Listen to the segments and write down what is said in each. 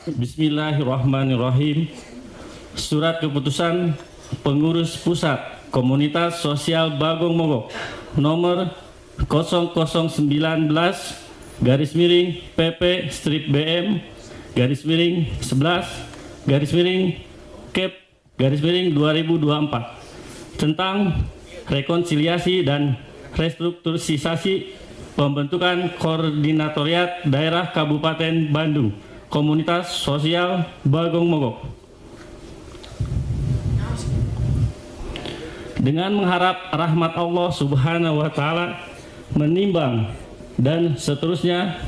Bismillahirrahmanirrahim. Surat keputusan pengurus pusat Komunitas Sosial Bagong Mogok nomor 0019 garis miring PP strip BM garis miring 11 garis miring Cap garis miring 2024 tentang rekonsiliasi dan restrukturisasi pembentukan Koordinatoriat Daerah Kabupaten Bandung Komunitas Sosial Bagong Mogok. Dengan mengharap rahmat Allah Subhanahu wa Ta'ala, menimbang dan seterusnya,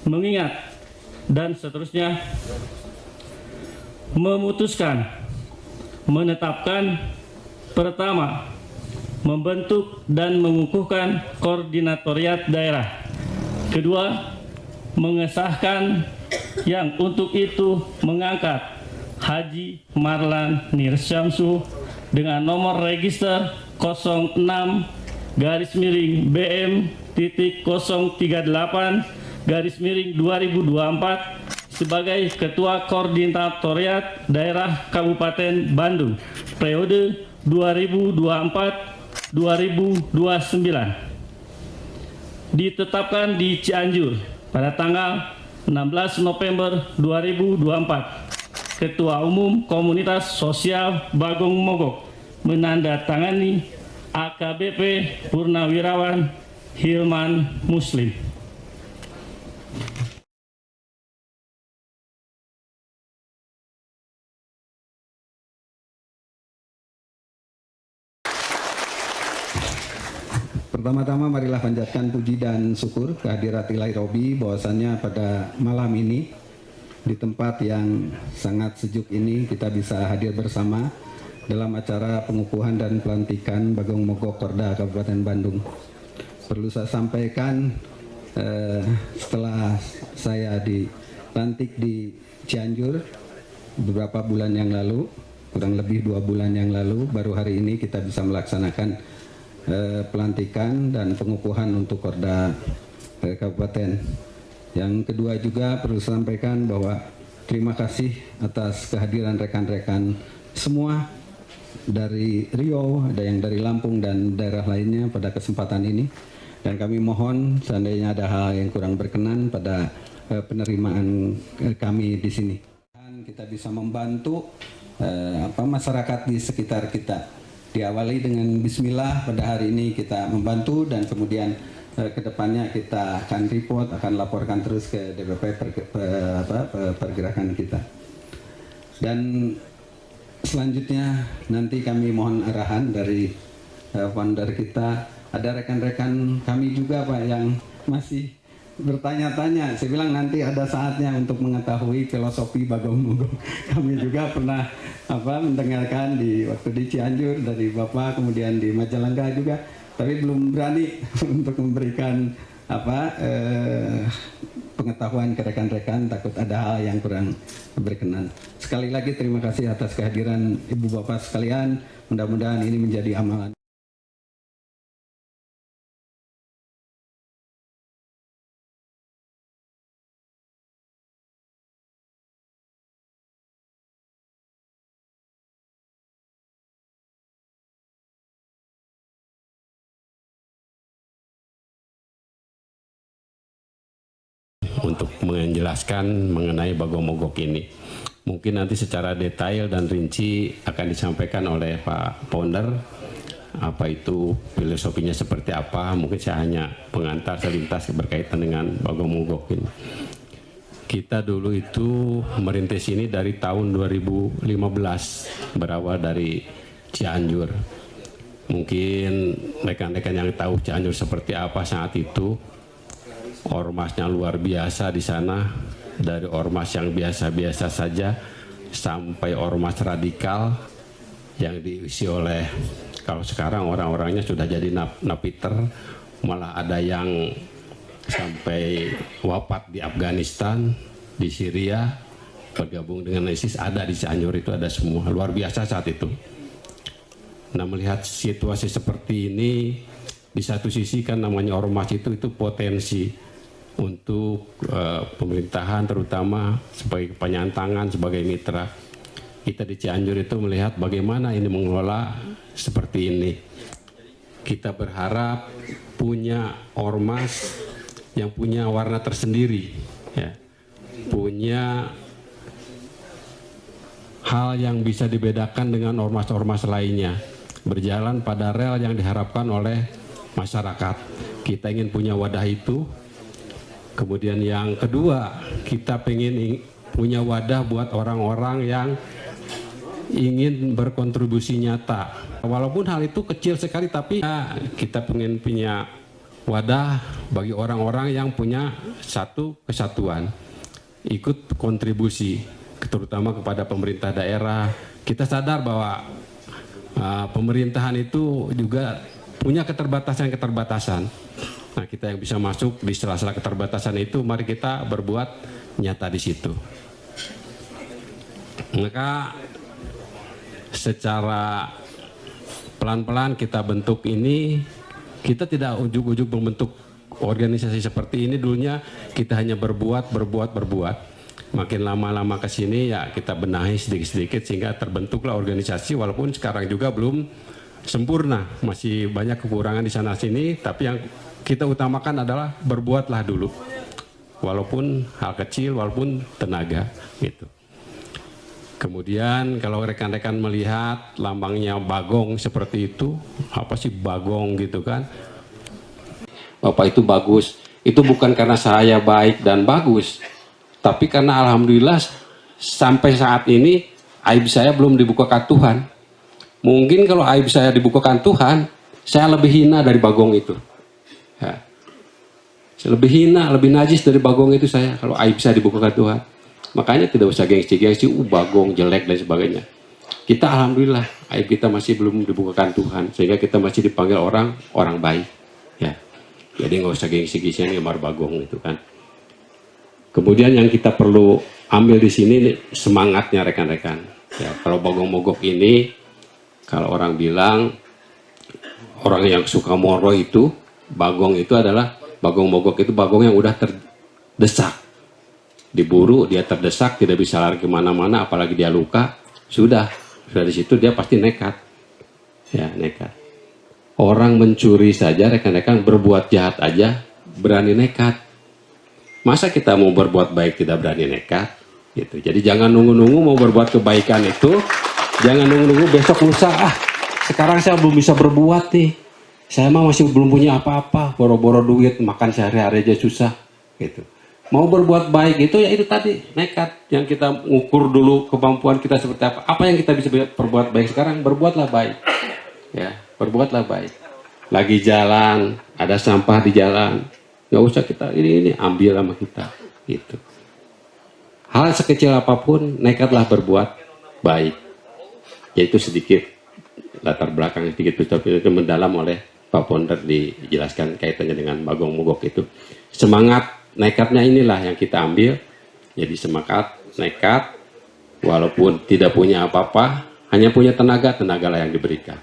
mengingat dan seterusnya, memutuskan, menetapkan, pertama, membentuk dan mengukuhkan koordinatoriat daerah. Kedua, mengesahkan yang untuk itu mengangkat Haji Marlan Nirsyamsu dengan nomor register 06 garis miring BM titik 038 garis miring 2024 sebagai Ketua Koordinatoriat Daerah Kabupaten Bandung periode 2024-2029 ditetapkan di Cianjur pada tanggal 16 November 2024. Ketua Umum Komunitas Sosial Bagong Mogok menandatangani AKBP Purnawirawan Hilman Muslim. Pertama-tama marilah panjatkan puji dan syukur kehadirat Ilahi Robi bahwasannya pada malam ini di tempat yang sangat sejuk ini kita bisa hadir bersama dalam acara pengukuhan dan pelantikan Bagong Mogok Korda Kabupaten Bandung. Perlu saya sampaikan setelah saya dilantik di Cianjur beberapa bulan yang lalu, kurang lebih 2 bulan yang lalu, baru hari ini kita bisa melaksanakan pelantikan dan pengukuhan untuk Korda Kabupaten. Yang kedua juga perlu saya sampaikan bahwa terima kasih atas kehadiran rekan-rekan semua dari Riau, ada yang dari Lampung dan daerah lainnya pada kesempatan ini. Dan kami mohon seandainya ada hal yang kurang berkenan pada penerimaan kami di sini. Kita bisa membantu masyarakat di sekitar kita. Diawali dengan Bismillah, pada hari ini kita membantu dan kemudian kedepannya kita akan report, akan laporkan terus ke DPP pergerakan kita. Dan selanjutnya nanti kami mohon arahan dari founder kita. Ada rekan-rekan kami juga Pak yang masih bertanya-tanya. Saya bilang nanti ada saatnya untuk mengetahui filosofi Bagong Mogok. Kami juga pernah mendengarkan di waktu di Cianjur dari Bapak, kemudian di Majalengka juga. Tapi belum berani untuk memberikan pengetahuan ke rekan-rekan, takut ada hal yang kurang berkenan. Sekali lagi terima kasih atas kehadiran Ibu Bapak sekalian. Mudah-mudahan ini menjadi amalan. Untuk menjelaskan mengenai Bagong Mogok ini. Mungkin nanti secara detail dan rinci akan disampaikan oleh Pak Founder, apa itu filosofinya seperti apa. Mungkin saya hanya pengantar selintas berkaitan dengan Bagong Mogok ini. Kita dulu itu merintis ini dari tahun 2015, berawal dari Cianjur. Mungkin rekan-rekan yang tahu Cianjur seperti apa saat itu, ormasnya luar biasa di sana, dari ormas yang biasa-biasa saja sampai ormas radikal yang diisi oleh, kalau sekarang orang-orangnya sudah jadi napiter, malah ada yang sampai wafat di Afghanistan, di Syria, bergabung dengan ISIS, ada di Cianjur, itu ada semua, luar biasa saat itu. Nah, melihat situasi seperti ini, di satu sisi kan namanya ormas itu potensi untuk pemerintahan, terutama sebagai penyangan tangan, sebagai mitra. Kita di Cianjur itu melihat bagaimana ini mengelola seperti ini. Kita berharap punya ormas yang punya warna tersendiri, ya. Punya hal yang bisa dibedakan dengan ormas-ormas lainnya, berjalan pada rel yang diharapkan oleh masyarakat. Kita ingin punya wadah itu. Kemudian yang kedua, kita ingin punya wadah buat orang-orang yang ingin berkontribusi nyata. Walaupun hal itu kecil sekali, tapi kita ingin punya wadah bagi orang-orang yang punya satu kesatuan, ikut kontribusi, terutama kepada pemerintah daerah. Kita sadar bahwa pemerintahan itu juga punya keterbatasan-keterbatasan. Nah, kita yang bisa masuk di sela-sela keterbatasan itu, mari kita berbuat nyata di situ. Maka secara pelan-pelan kita bentuk ini, kita tidak ujug-ujug membentuk organisasi seperti ini. Dulunya kita hanya berbuat. Makin lama-lama ke sini ya kita benahi sedikit-sedikit sehingga terbentuklah organisasi, walaupun sekarang juga belum sempurna, masih banyak kekurangan di sana sini, tapi yang kita utamakan adalah berbuatlah dulu. Walaupun hal kecil, walaupun tenaga gitu. Kemudian kalau rekan-rekan melihat lambangnya bagong seperti itu, apa sih bagong gitu kan? Bapak itu bagus, itu bukan karena saya baik dan bagus, tapi karena alhamdulillah sampai saat ini aib saya belum dibukakan Tuhan. Mungkin kalau aib saya dibukakan Tuhan, saya lebih hina dari bagong itu. Ya. Saya lebih hina, lebih najis dari bagong itu saya kalau aib saya dibukakan Tuhan. Makanya tidak usah gengsi-gengsi, bagong, jelek dan sebagainya. Kita alhamdulillah aib kita masih belum dibukakan Tuhan, sehingga kita masih dipanggil orang baik. Ya, jadi nggak usah gengsi-gengsian gambar bagong itu kan. Kemudian yang kita perlu ambil di sini semangatnya rekan-rekan. Ya, kalau bagong mogok ini, kalau orang bilang orang yang suka moro itu, bagong itu adalah bagong mogok itu bagong yang udah terdesak. Diburu, dia terdesak, tidak bisa lari kemana-mana, apalagi dia luka, sudah di situ dia pasti nekat. Ya, nekat. Orang mencuri saja, rekan-rekan, berbuat jahat aja berani nekat. Masa kita mau berbuat baik tidak berani nekat? Gitu. Jadi jangan nunggu-nunggu mau berbuat kebaikan itu, jangan nunggu-nunggu besok lusa, sekarang saya belum bisa berbuat nih. Saya mah masih belum punya apa-apa, boro-boro duit, makan sehari-hari aja susah. Gitu. Mau berbuat baik itu ya itu tadi, nekat. Yang kita ngukur dulu kemampuan kita seperti apa. Apa yang kita bisa berbuat baik sekarang, berbuatlah baik. Ya, berbuatlah baik. Lagi jalan, ada sampah di jalan, nggak usah kita ini ambil sama kita. Gitu. Hal sekecil apapun, nekatlah berbuat baik. Yaitu sedikit latar belakang sedikit itu mendalam oleh Pak Ponder dijelaskan kaitannya dengan bagong mogok itu. Semangat nekatnya inilah yang kita ambil. Jadi semangat, nekat, walaupun tidak punya apa-apa, hanya punya tenaga lah yang diberikan.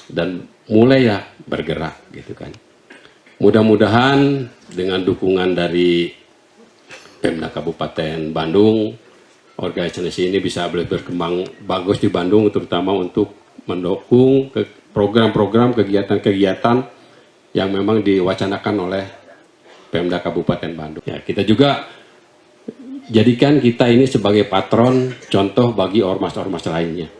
Dan mulai ya bergerak gitu kan. Mudah-mudahan dengan dukungan dari Pemda Kabupaten Bandung, organisasi ini bisa berkembang bagus di Bandung, terutama untuk mendukung program-program kegiatan-kegiatan yang memang diwacanakan oleh Pemda Kabupaten Bandung. Ya, kita juga jadikan kita ini sebagai patron contoh bagi ormas-ormas lainnya.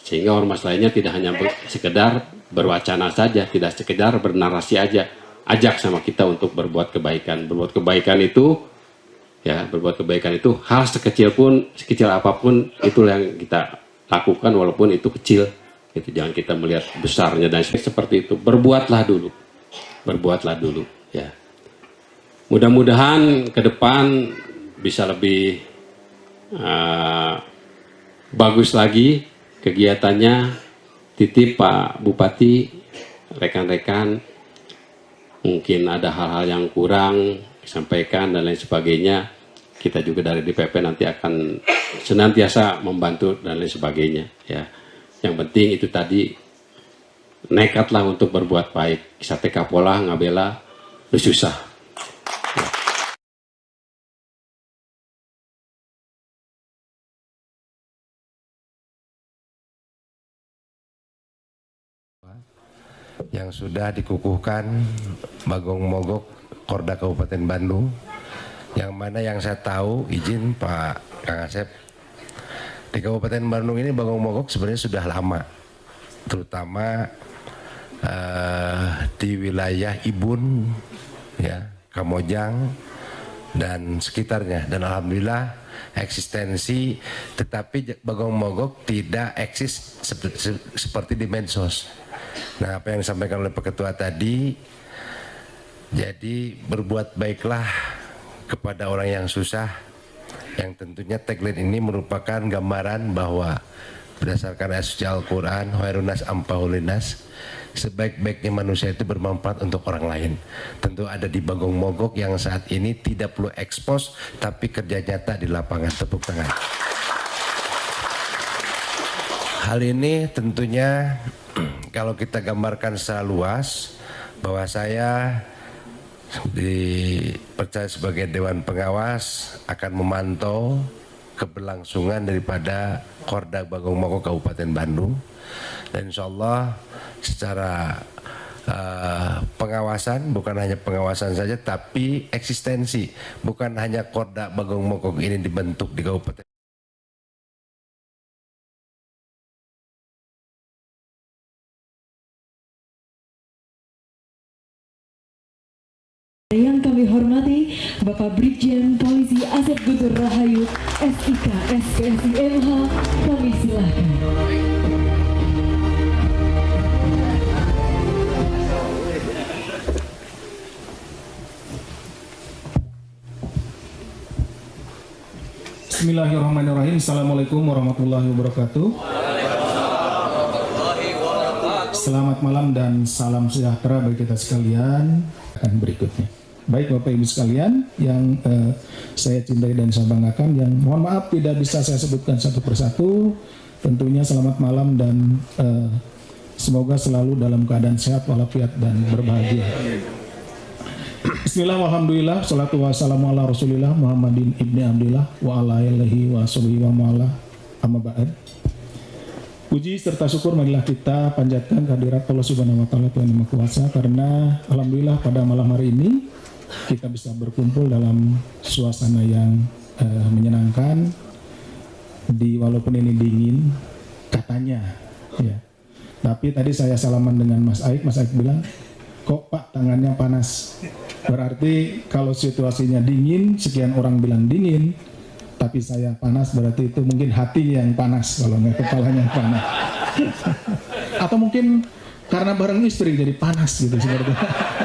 Sehingga ormas lainnya tidak hanya sekedar berwacana saja, tidak sekedar bernarasi aja. Ajak sama kita untuk berbuat kebaikan. Berbuat kebaikan itu hal sekecil apapun itulah yang kita lakukan walaupun itu kecil. Itu jangan kita melihat besarnya dan seperti itu. Berbuatlah dulu. Ya. Mudah-mudahan ke depan bisa lebih bagus lagi kegiatannya. Titip Pak Bupati, rekan-rekan, mungkin ada hal-hal yang kurang disampaikan dan lain sebagainya. Kita juga dari DPP nanti akan senantiasa membantu dan lain sebagainya. Ya, yang penting itu tadi nekatlah untuk berbuat baik. Kisah teka pola ngabela susah. Ya. yang sudah dikukuhkan Bagong Mogok Korda Kabupaten Bandung, yang mana yang saya tahu, izin Pak Kang Asep, di Kabupaten Bandung ini Bagong Mogok sebenarnya sudah lama, terutama di wilayah Ibun, ya, Kamojang dan sekitarnya, dan alhamdulillah eksistensi, tetapi Bagong Mogok tidak eksis seperti di medsos. Nah, apa yang disampaikan oleh Pak Ketua tadi, jadi berbuat baiklah kepada orang yang susah, yang tentunya tagline ini merupakan gambaran bahwa berdasarkan ayat suci Al-Quran, khairunas ampahulinas, sebaik-baiknya manusia itu bermanfaat untuk orang lain. Tentu ada di Bagong Mogok yang saat ini tidak perlu ekspos, tapi kerja nyata di lapangan. Tepuk tangan. Hal ini tentunya kalau kita gambarkan secara luas, bahwa saya dipercaya sebagai Dewan Pengawas akan memantau keberlangsungan daripada Korda Bagong Mogok Kabupaten Bandung, dan insya Allah secara pengawasan, bukan hanya pengawasan saja, tapi eksistensi, bukan hanya Korda Bagong Mogok ini dibentuk di Kabupaten. Yang kami hormati Bapak Brigjen Polisi Asep Guntur Rahayu, SIK SPSI MH, kami silakan. Bismillahirrahmanirrahim. Assalamualaikum warahmatullahi wabarakatuh. Selamat malam dan salam sejahtera bagi kita sekalian. Akan berikutnya. Baik Bapak Ibu sekalian yang saya cintai dan saya banggakan, yang mohon maaf tidak bisa saya sebutkan satu persatu, tentunya selamat malam dan semoga selalu dalam keadaan sehat walafiat dan berbahagia. Bismillah, alhamdulillah, salatu wassalamu ala rasulillah Muhammadin ibni Abdillah wa ala alihi wa sahbihi wa ma'ala, amma ba'd. Puji serta syukur marilah kita panjatkan kehadirat Allah Subhanahu wa taala Tuhan Yang Maha Kuasa, karena alhamdulillah pada malam hari ini kita bisa berkumpul dalam suasana yang menyenangkan, walaupun ini dingin katanya ya. Tapi tadi saya salaman dengan Mas Aik bilang, "Kok Pak tangannya panas?" Berarti kalau situasinya dingin, sekian orang bilang dingin, tapi saya panas, berarti itu mungkin hati yang panas, kalau nggak kepalanya yang panas. Atau mungkin karena bareng istri jadi panas gitu,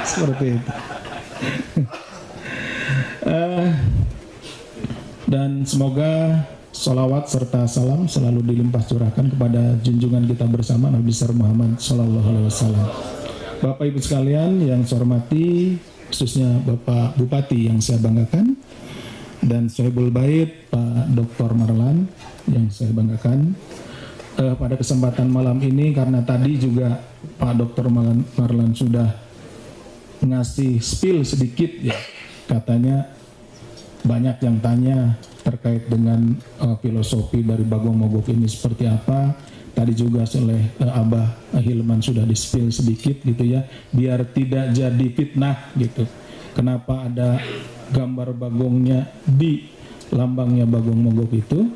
seperti itu. Dan semoga sholawat serta salam selalu dilimpah curahkan kepada junjungan kita bersama Nabi besar Muhammad Sallallahu Alaihi Wasallam. Bapak Ibu sekalian yang saya hormati, khususnya Bapak Bupati yang saya banggakan, dan Sohibul Bait Pak Dr. Marlan yang saya banggakan, pada kesempatan malam ini, karena tadi juga Pak Dr. Marlan sudah ngasih spill sedikit ya, katanya banyak yang tanya terkait dengan filosofi dari Bagong Mogok ini seperti apa. Tadi juga oleh Abah Hilman sudah di-spill sedikit gitu ya, biar tidak jadi fitnah gitu. Kenapa ada gambar bagongnya di lambangnya Bagong Mogok itu?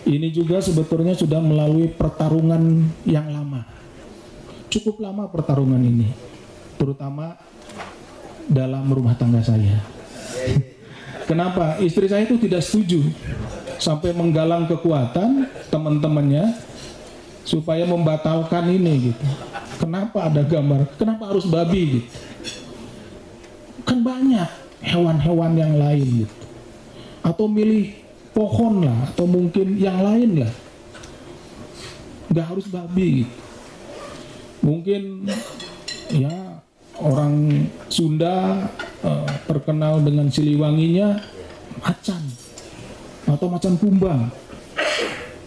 Ini juga sebetulnya sudah melalui pertarungan yang lama. Cukup lama pertarungan ini, terutama dalam rumah tangga saya. Kenapa? Istri saya itu tidak setuju, sampai menggalang kekuatan teman-temannya supaya membatalkan ini gitu. Kenapa ada gambar? Kenapa harus babi gitu? Kan banyak hewan-hewan yang lain gitu. Atau milih pohon lah, atau mungkin yang lain lah. Nggak harus babi gitu. Mungkin ya orang Sunda terkenal dengan Siliwanginya macan atau macan kumbang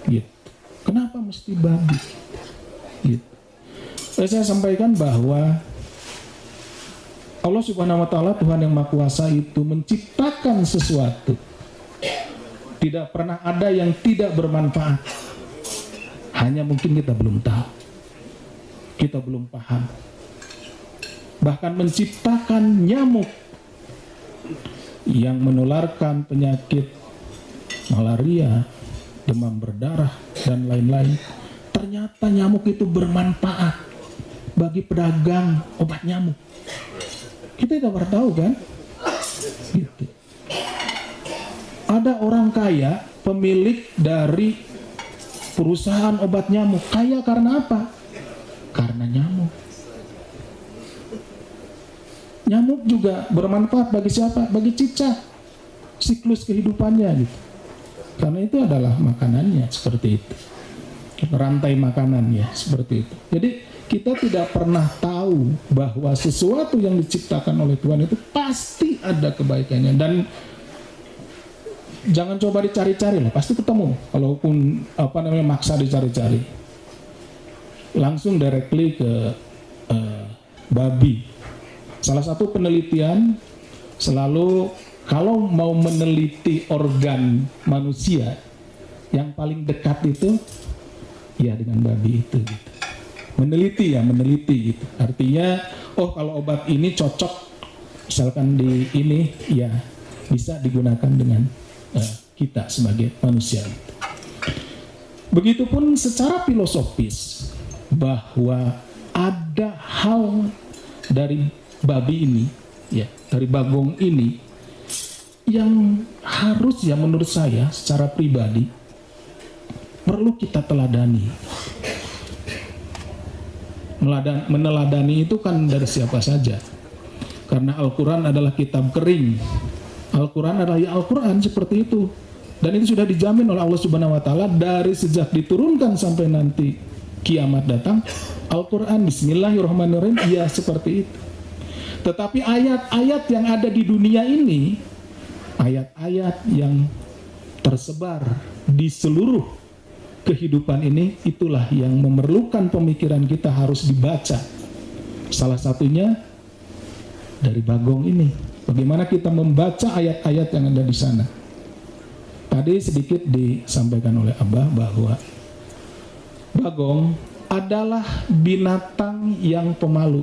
gitu. Kenapa mesti babi? Gitu. Saya sampaikan bahwa Allah Subhanahu wa taala, Tuhan yang Maha Kuasa itu menciptakan sesuatu. Tidak pernah ada yang tidak bermanfaat. Hanya mungkin kita belum tahu. Kita belum paham. bahkan menciptakan nyamuk yang menularkan penyakit malaria, demam berdarah, dan lain-lain. Ternyata nyamuk itu bermanfaat bagi pedagang obat nyamuk. Kita tidak pernah tahu kan? Gitu. Ada orang kaya, pemilik dari perusahaan obat nyamuk. Kaya karena apa? Karena nyamuk. Nyamuk juga bermanfaat bagi siapa? Bagi cicak. Siklus kehidupannya gitu. Karena itu adalah makanannya seperti itu. Rantai makanannya seperti itu. Jadi kita tidak pernah tahu bahwa sesuatu yang diciptakan oleh Tuhan itu pasti ada kebaikannya, dan jangan coba dicari-cari lah, pasti ketemu. Kalaupun maksa dicari-cari, langsung directly ke babi. Salah satu penelitian selalu kalau mau meneliti organ manusia, yang paling dekat itu ya dengan babi itu gitu. Meneliti gitu. Artinya, oh kalau obat ini cocok misalkan di ini, ya bisa digunakan dengan kita sebagai manusia. Begitupun secara filosofis, bahwa ada hal dari babi ini, ya dari bagong ini, yang harus ya menurut saya secara pribadi perlu kita teladani. Meneladani itu kan dari siapa saja, karena Al-Quran adalah kitab kering. Al-Quran adalah ya Al-Quran seperti itu, dan itu sudah dijamin oleh Allah Subhanahu Wa Taala dari sejak diturunkan sampai nanti kiamat datang. Al-Quran Bismillahirrahmanirrahim, ya seperti itu. Tetapi ayat-ayat yang ada di dunia ini, ayat-ayat yang tersebar di seluruh kehidupan ini, itulah yang memerlukan pemikiran kita harus dibaca. Salah satunya dari bagong ini. Bagaimana kita membaca ayat-ayat yang ada di sana. Tadi sedikit disampaikan oleh Abah bahwa bagong adalah binatang yang pemalu.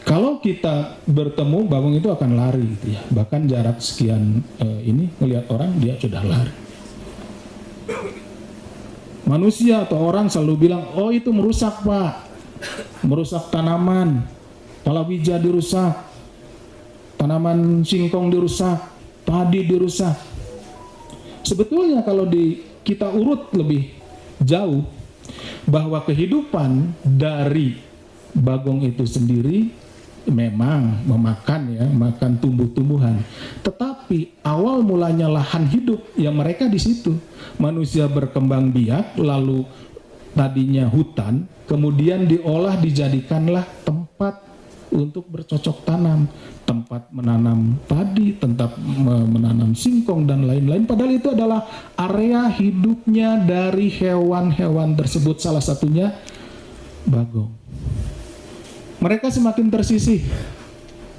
Kalau kita bertemu, bagong itu akan lari gitu ya. Bahkan jarak sekian ini melihat orang, dia sudah lari. Manusia atau orang selalu bilang, oh itu merusak pak, merusak tanaman, palawija dirusak, tanaman singkong dirusak, padi dirusak. Sebetulnya kalau kita urut lebih jauh, bahwa kehidupan dari bagong itu sendiri memang makan tumbuh-tumbuhan, tetapi awal mulanya lahan hidup yang mereka di situ. Manusia berkembang biak, lalu tadinya hutan, kemudian diolah, dijadikanlah tempat untuk bercocok tanam, tempat menanam padi, tempat menanam singkong dan lain-lain. Padahal itu adalah area hidupnya dari hewan-hewan tersebut, salah satunya bagong. Mereka semakin tersisih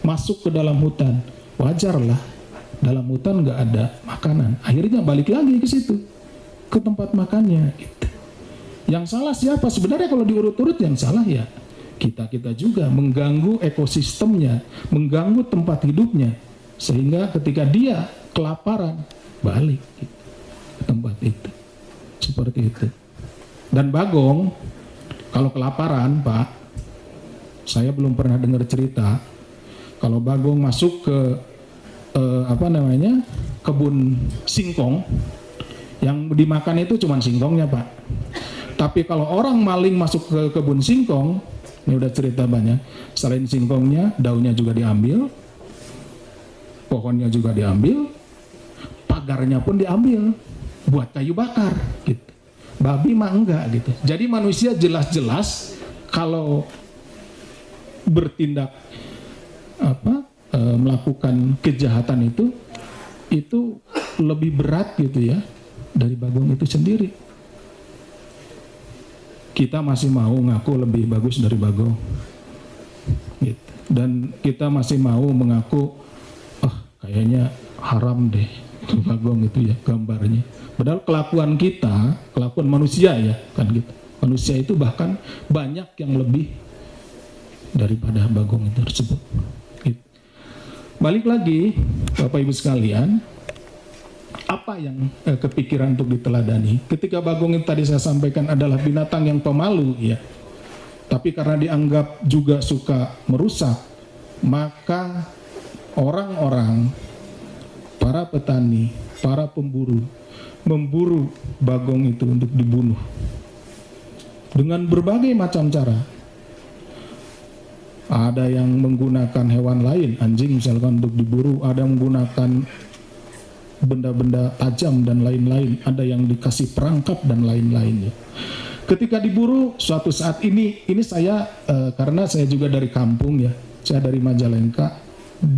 masuk ke dalam hutan. Wajarlah, dalam hutan nggak ada makanan. Akhirnya balik lagi ke situ, ke tempat makannya. Gitu. Yang salah siapa? Sebenarnya kalau diurut-urut yang salah ya kita juga, mengganggu ekosistemnya, mengganggu tempat hidupnya, sehingga ketika dia kelaparan balik gitu, ke tempat itu. Seperti itu. Dan bagong kalau kelaparan, Pak, saya belum pernah dengar cerita kalau bagong masuk ke kebun singkong, yang dimakan itu cuma singkongnya Pak. Tapi kalau orang maling masuk ke kebun singkong, ini udah cerita banyak, selain singkongnya, daunnya juga diambil, pohonnya juga diambil, pagarnya pun diambil buat kayu bakar gitu. Babi mah enggak gitu. Jadi manusia jelas-jelas kalau bertindak melakukan kejahatan itu lebih berat gitu ya dari bagong itu sendiri. Kita masih mau ngaku lebih bagus dari bagong gitu. Dan kita masih mau mengaku kayaknya haram deh bagong itu ya gambarnya. Padahal kelakuan kita, kelakuan manusia ya kan gitu. Manusia itu bahkan banyak yang lebih daripada bagong itu tersebut. Gitu. Balik lagi, Bapak Ibu sekalian, apa yang kepikiran untuk diteladani? Ketika bagong itu tadi saya sampaikan adalah binatang yang pemalu, ya. Tapi karena dianggap juga suka merusak, maka orang-orang, para petani, para pemburu, memburu bagong itu untuk dibunuh dengan berbagai macam cara. Ada yang menggunakan hewan lain, anjing misalkan untuk diburu, ada yang menggunakan benda-benda tajam dan lain-lain, ada yang dikasih perangkap dan lain-lainnya. Ketika diburu, suatu saat ini saya karena saya juga dari kampung, ya, saya dari Majalengka,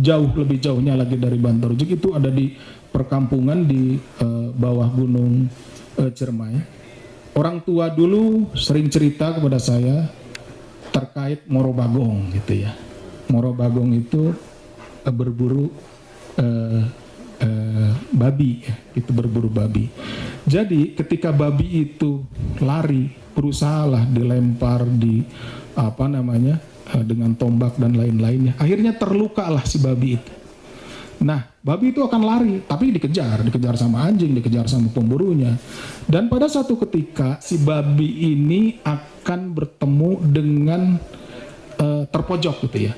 jauh lebih jauhnya lagi dari Bantarujung, itu ada di perkampungan di bawah gunung Ciremai. Orang tua dulu sering cerita kepada saya terkait moro bagong, gitu ya. Moro bagong itu berburu babi, ya, itu berburu babi. Jadi ketika babi itu lari, berusahalah dilempar dengan tombak dan lain-lainnya. Akhirnya terlukalah si babi itu. Nah, babi itu akan lari, tapi dikejar sama anjing, dikejar sama pemburunya. Dan pada satu ketika si babi ini akan bertemu dengan terpojok, gitu ya.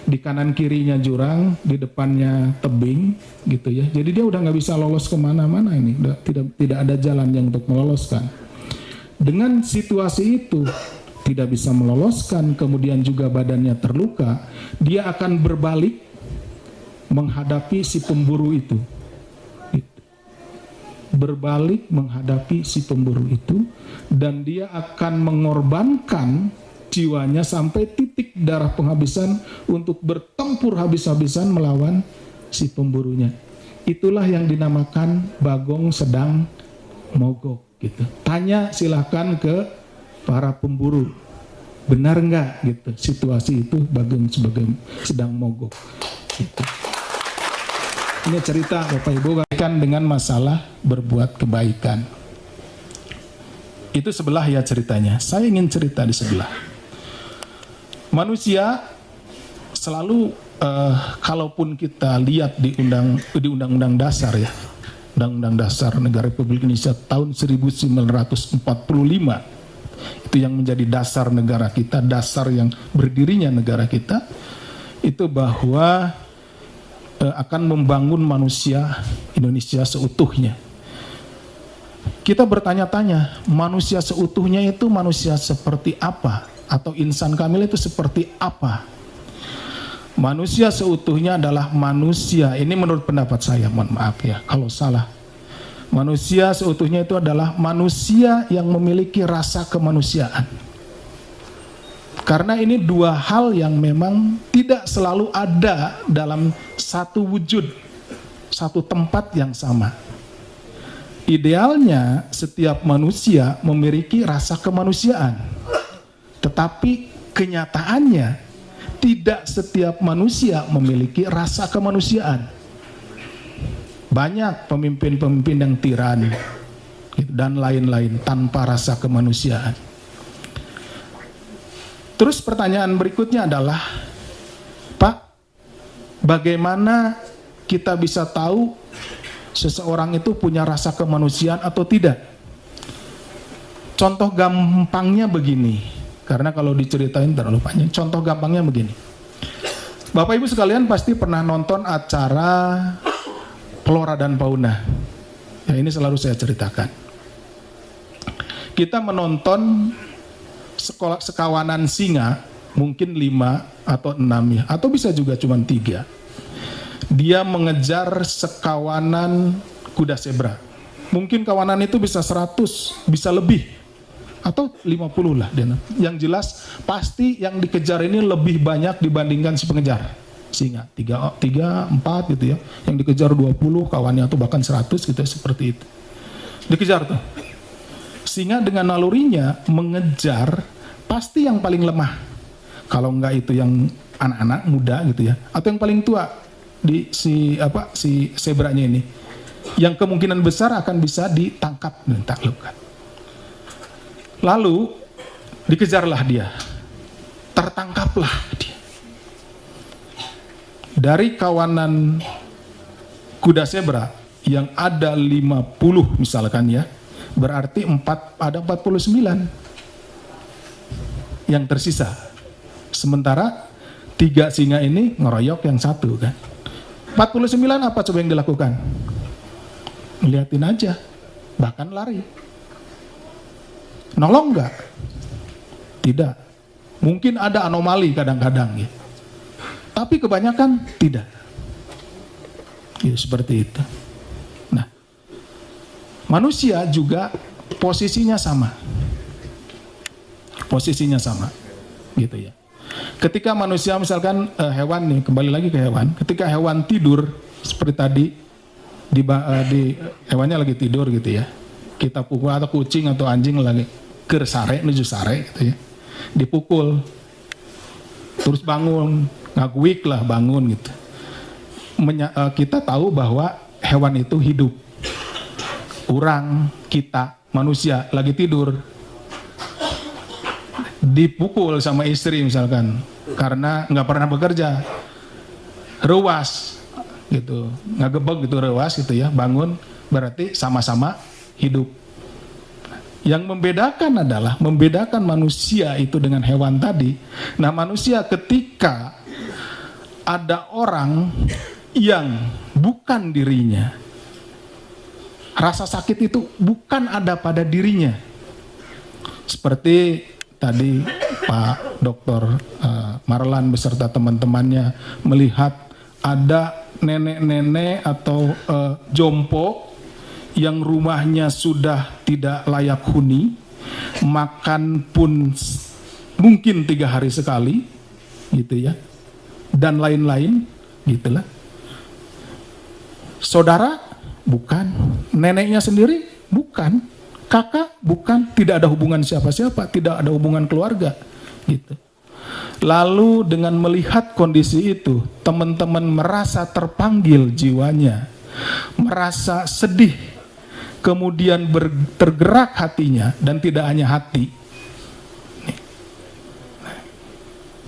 Di kanan kirinya jurang, di depannya tebing, gitu ya. Jadi dia udah nggak bisa lolos kemana-mana ini, tidak ada jalan yang untuk meloloskan. Dengan situasi itu tidak bisa meloloskan, kemudian juga badannya terluka, dia akan berbalik menghadapi si pemburu itu. Berbalik menghadapi si pemburu itu, dan dia akan mengorbankan jiwanya sampai titik darah penghabisan untuk bertempur habis-habisan melawan si pemburunya. Itulah yang dinamakan bagong sedang mogok, gitu. Tanya silahkan ke para pemburu, benar nggak gitu situasi itu bagong sedang mogok, gitu. Ini cerita Bapak Ibu kaitan dengan masalah berbuat kebaikan. Itu sebelah ya ceritanya. Saya ingin cerita di sebelah. Manusia selalu kalaupun kita lihat di Undang-Undang Dasar, ya, Undang-Undang Dasar Negara Republik Indonesia tahun 1945, itu yang menjadi dasar negara kita, dasar yang berdirinya negara kita, itu bahwa akan membangun manusia Indonesia seutuhnya. Kita bertanya-tanya, manusia seutuhnya itu manusia seperti apa? Atau insan kamil itu seperti apa? Manusia seutuhnya adalah manusia, ini menurut pendapat saya, mohon maaf ya kalau salah. Manusia seutuhnya itu adalah manusia yang memiliki rasa kemanusiaan. Karena ini dua hal yang memang tidak selalu ada dalam satu wujud, satu tempat yang sama. Idealnya setiap manusia memiliki rasa kemanusiaan. Tetapi kenyataannya tidak setiap manusia memiliki rasa kemanusiaan. Banyak pemimpin-pemimpin yang tiran dan lain-lain tanpa rasa kemanusiaan. Terus pertanyaan berikutnya adalah, Pak, bagaimana kita bisa tahu seseorang itu punya rasa kemanusiaan atau tidak? Contoh gampangnya begini. Karena kalau diceritain terlalu panjang. Contoh gampangnya begini. Bapak Ibu sekalian pasti pernah nonton acara Flora dan Fauna. Ya, ini selalu saya ceritakan. Kita menonton sekawanan singa, mungkin 5 atau 6 ya, atau bisa juga cuma 3. Dia mengejar sekawanan kuda zebra. Mungkin kawanan itu bisa 100, bisa lebih. Atau 50 lah. Yang jelas pasti yang dikejar ini lebih banyak dibandingkan si pengejar singa. 3, 4 gitu ya. Yang dikejar 20, kawannya atau bahkan 100 gitu ya, seperti itu. Dikejar tuh. Singa dengan nalurinya mengejar pasti yang paling lemah. Kalau enggak itu yang anak-anak muda gitu ya. Atau yang paling tua di si zebranya ini. Yang kemungkinan besar akan bisa ditangkap dan taklukkan. Lalu dikejarlah dia. tertangkaplah dia. Dari kawanan kuda zebra yang ada 50 misalkan ya, berarti ada 49 yang tersisa. Sementara 3 singa ini ngeroyok yang 1 kan. 49 apa coba yang dilakukan? Liatin aja, bahkan lari. Nolong nggak? Tidak. Mungkin ada anomali kadang-kadang ya. Tapi kebanyakan tidak. Ya, seperti itu. Nah, manusia juga posisinya sama. Posisinya sama. Gitu ya. Ketika manusia misalkan hewan nih, kembali lagi ke hewan. Ketika hewan tidur seperti tadi, hewannya lagi tidur gitu ya. Kita pukul, atau kucing atau anjing lagi nuju sare gitu ya. Dipukul. Terus bangun, ngaguik lah bangun gitu. Kita tahu bahwa hewan itu hidup. Orang, kita, manusia lagi tidur. Dipukul sama istri misalkan karena nggak pernah bekerja, rewas gitu, ngagebeg gitu, rewas gitu ya, bangun, berarti sama-sama hidup. Yang membedakan adalah membedakan manusia itu dengan hewan tadi. Nah, manusia ketika ada orang yang bukan dirinya, rasa sakit itu bukan ada pada dirinya. Seperti tadi Pak Dr. Marlan beserta teman-temannya melihat ada nenek-nenek atau jompo yang rumahnya sudah tidak layak huni, makan pun mungkin 3 hari sekali, gitu ya, dan lain-lain, gitulah. Saudara, bukan. Neneknya sendiri, bukan. Kakak, bukan. Tidak ada hubungan siapa-siapa, tidak ada hubungan keluarga, gitu. Lalu dengan melihat kondisi itu, teman-teman merasa terpanggil jiwanya, merasa sedih, kemudian tergerak hatinya, dan tidak hanya hati,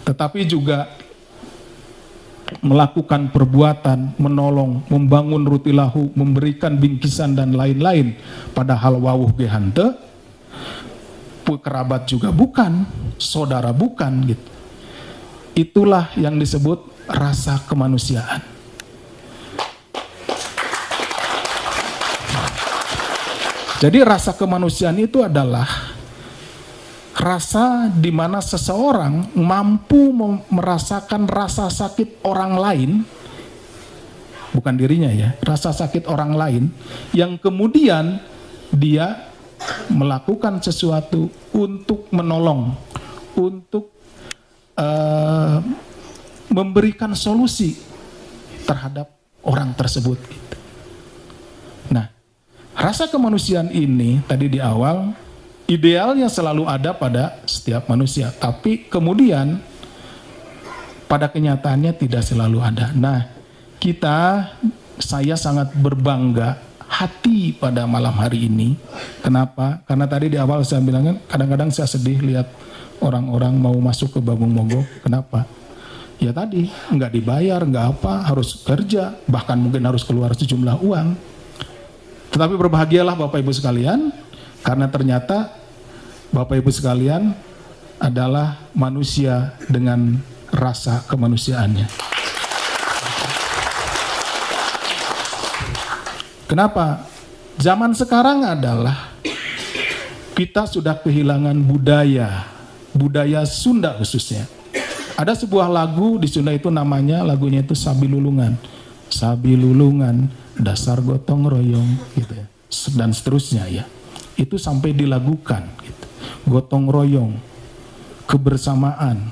tetapi juga melakukan perbuatan, menolong, membangun rutilahu, memberikan bingkisan dan lain-lain, padahal wawuh gehante, kerabat juga bukan, saudara bukan, gitu. Itulah yang disebut rasa kemanusiaan. Jadi rasa kemanusiaan itu adalah rasa di mana seseorang mampu merasakan rasa sakit orang lain, bukan dirinya ya, rasa sakit orang lain, yang kemudian dia melakukan sesuatu untuk menolong, untuk memberikan solusi terhadap orang tersebut. Nah, rasa kemanusiaan ini tadi di awal idealnya selalu ada pada setiap manusia, tapi kemudian pada kenyataannya tidak selalu ada. Nah, saya sangat berbangga hati pada malam hari ini. Kenapa? Karena tadi di awal saya bilang kan, kadang-kadang saya sedih lihat orang-orang mau masuk ke Babung Mogok. Kenapa? Ya tadi, nggak dibayar, nggak apa, harus kerja, bahkan mungkin harus keluar sejumlah uang. Tetapi berbahagialah Bapak Ibu sekalian, karena ternyata Bapak Ibu sekalian adalah manusia dengan rasa kemanusiaannya. Kenapa? Zaman sekarang adalah kita sudah kehilangan budaya Sunda khususnya. Ada sebuah lagu di Sunda itu lagunya itu Sabi Lulungan. Sabi Lulungan, dasar gotong royong, gitu ya. Dan seterusnya ya. Itu sampai dilagukan gitu. Gotong royong, kebersamaan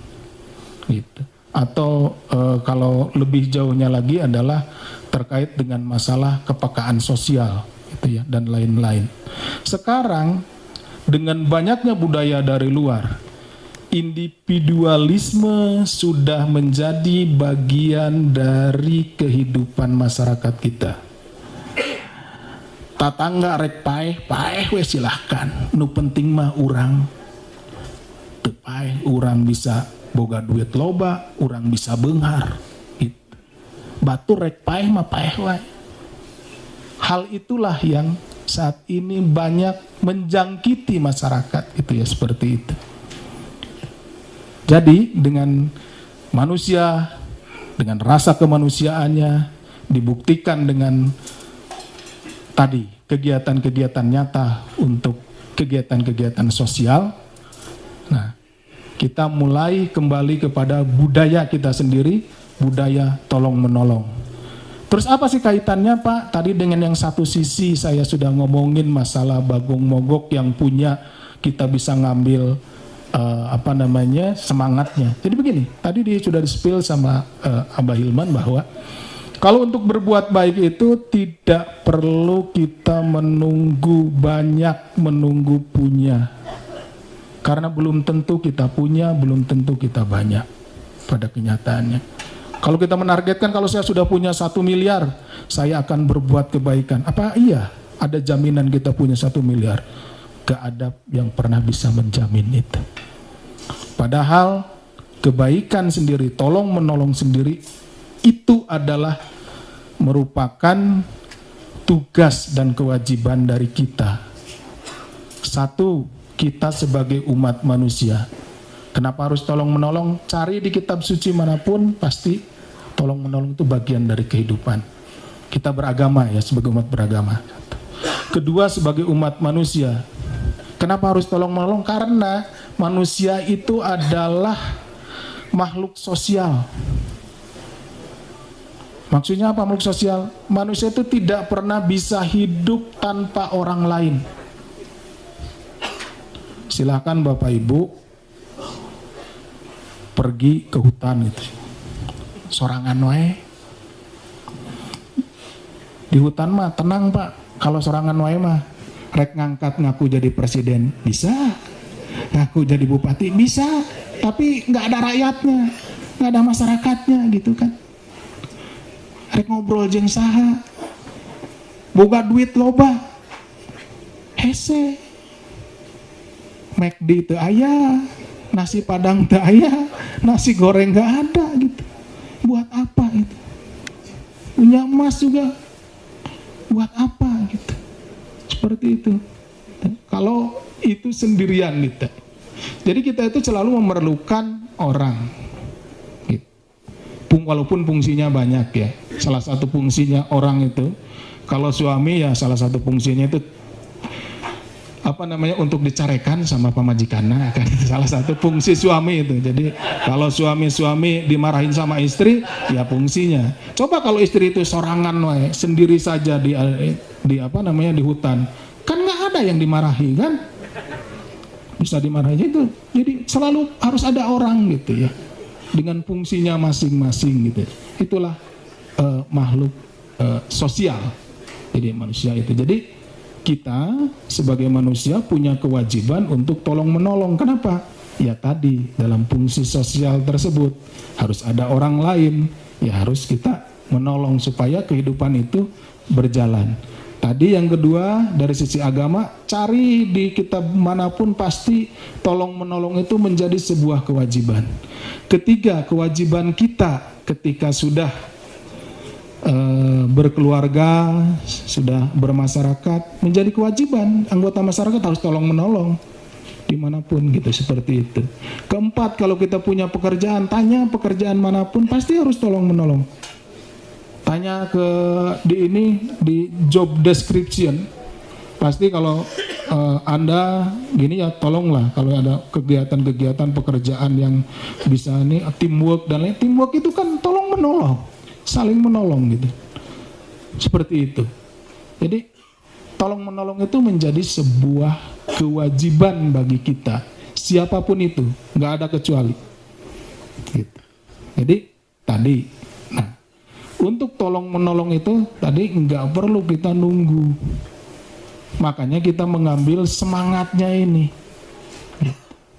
gitu. Atau kalau lebih jauhnya lagi adalah terkait dengan masalah kepekaan sosial gitu ya, dan lain-lain. Sekarang dengan banyaknya budaya dari luar, individualisme sudah menjadi bagian dari kehidupan masyarakat kita. Tatangga rek paeh we silahkan, nu penting mah urang teu paeh, urang bisa boga duit loba, urang bisa beunghar. Gitu. Batur rek paeh mah paeh wae. Hal itulah yang saat ini banyak menjangkiti masyarakat, itu ya, seperti itu. Jadi dengan manusia, dengan rasa kemanusiaannya dibuktikan dengan tadi kegiatan-kegiatan nyata untuk kegiatan-kegiatan sosial. Nah, kita mulai kembali kepada budaya kita sendiri, budaya tolong menolong. Terus apa sih kaitannya Pak? Tadi dengan yang satu sisi saya sudah ngomongin masalah Bagong Mogok yang punya, kita bisa ngambil semangatnya. Jadi begini, tadi sudah di-spill sama Abah Hilman bahwa kalau untuk berbuat baik itu tidak perlu kita menunggu banyak, menunggu punya. Karena belum tentu kita punya, belum tentu kita banyak pada kenyataannya. Kalau kita menargetkan kalau saya sudah punya 1 miliar, saya akan berbuat kebaikan. Apa iya ada jaminan kita punya 1 miliar? Gak ada yang pernah bisa menjamin itu. Padahal kebaikan sendiri, tolong menolong sendiri, itu adalah merupakan tugas dan kewajiban dari kita. Satu, kita sebagai umat manusia. Kenapa harus tolong menolong? Cari di kitab suci manapun, pasti tolong menolong itu bagian dari kehidupan. Kita beragama ya, sebagai umat beragama. Kedua, sebagai umat manusia. Kenapa harus tolong menolong? Karena manusia itu adalah makhluk sosial. Maksudnya apa makhluk sosial? Manusia itu tidak pernah bisa hidup tanpa orang lain. Silakan Bapak Ibu pergi ke hutan itu, sorangan wae. Di hutan mah tenang Pak. Kalau sorangan wae mah rek ngangkat ngaku jadi presiden bisa, ngaku jadi bupati bisa, tapi nggak ada rakyatnya, nggak ada masyarakatnya gitu kan. Rek ngobrol jeung saha, boga duit loba, hese, McD teu aya, nasi padang teu aya, nasi goreng nggak ada gitu. Buat apa itu? Punya emas juga, buat apa gitu? Seperti itu. Kalau itu sendirian gitu. Jadi kita itu selalu memerlukan orang. Gitu. Walaupun fungsinya banyak ya. Salah satu fungsinya orang itu, kalau suami ya salah satu fungsinya itu untuk dicarekan sama pemajikannya kan, salah satu fungsi suami itu. Jadi kalau suami dimarahin sama istri, ya fungsinya. Coba kalau istri itu sorangan wae, sendiri saja di hutan, kan nggak ada yang dimarahi kan? Bisa dimarahi itu. Jadi selalu harus ada orang gitu ya, dengan fungsinya masing-masing gitu. Itulah makhluk sosial. Jadi manusia itu. Jadi kita sebagai manusia punya kewajiban untuk tolong menolong. Kenapa? Ya tadi dalam fungsi sosial tersebut harus ada orang lain, ya harus kita menolong supaya kehidupan itu berjalan. Tadi yang kedua dari sisi agama, cari di kitab manapun pasti tolong menolong itu menjadi sebuah kewajiban. Ketiga, kewajiban kita ketika sudah berkeluarga, sudah bermasyarakat, menjadi kewajiban anggota masyarakat harus tolong menolong dimanapun gitu, seperti itu. Keempat, kalau kita punya pekerjaan, tanya pekerjaan manapun pasti harus tolong menolong. Tanya di job description, pasti kalau Anda gini ya tolonglah kalau ada kegiatan-kegiatan pekerjaan yang bisa teamwork dan lain. Teamwork itu kan tolong menolong, saling menolong gitu, seperti itu. Jadi tolong menolong itu menjadi sebuah kewajiban bagi kita, siapapun itu, nggak ada kecuali gitu. Jadi tadi, nah untuk tolong menolong itu tadi nggak perlu kita nunggu, makanya kita mengambil semangatnya ini,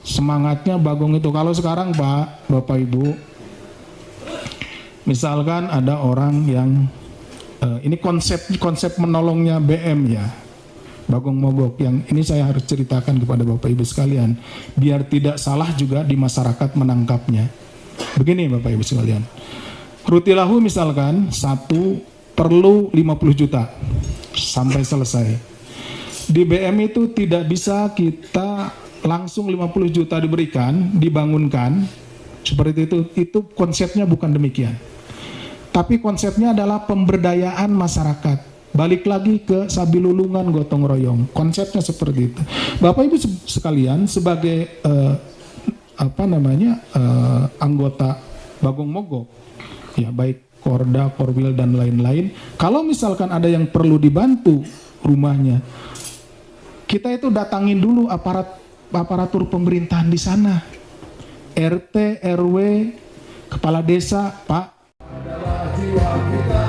semangatnya Bagong itu. Kalau sekarang Pak, Bapak Ibu, misalkan ada orang yang ini konsep menolongnya BM ya. Bagong Mogok, yang ini saya harus ceritakan kepada Bapak Ibu sekalian biar tidak salah juga di masyarakat menangkapnya. Begini Bapak Ibu sekalian, rutilahu misalkan satu perlu 50 juta sampai selesai. Di BM itu tidak bisa kita langsung 50 juta diberikan, dibangunkan seperti itu konsepnya bukan demikian. Tapi konsepnya adalah pemberdayaan masyarakat. Balik lagi ke sabilulungan gotong royong. Konsepnya seperti itu. Bapak Ibu sekalian, sebagai anggota Bagong Mogok, ya baik Korda, Korwil dan lain-lain, kalau misalkan ada yang perlu dibantu rumahnya, kita itu datangin dulu aparatur pemerintahan di sana. RT, RW, kepala desa, Pak. Adalah jiwa kita.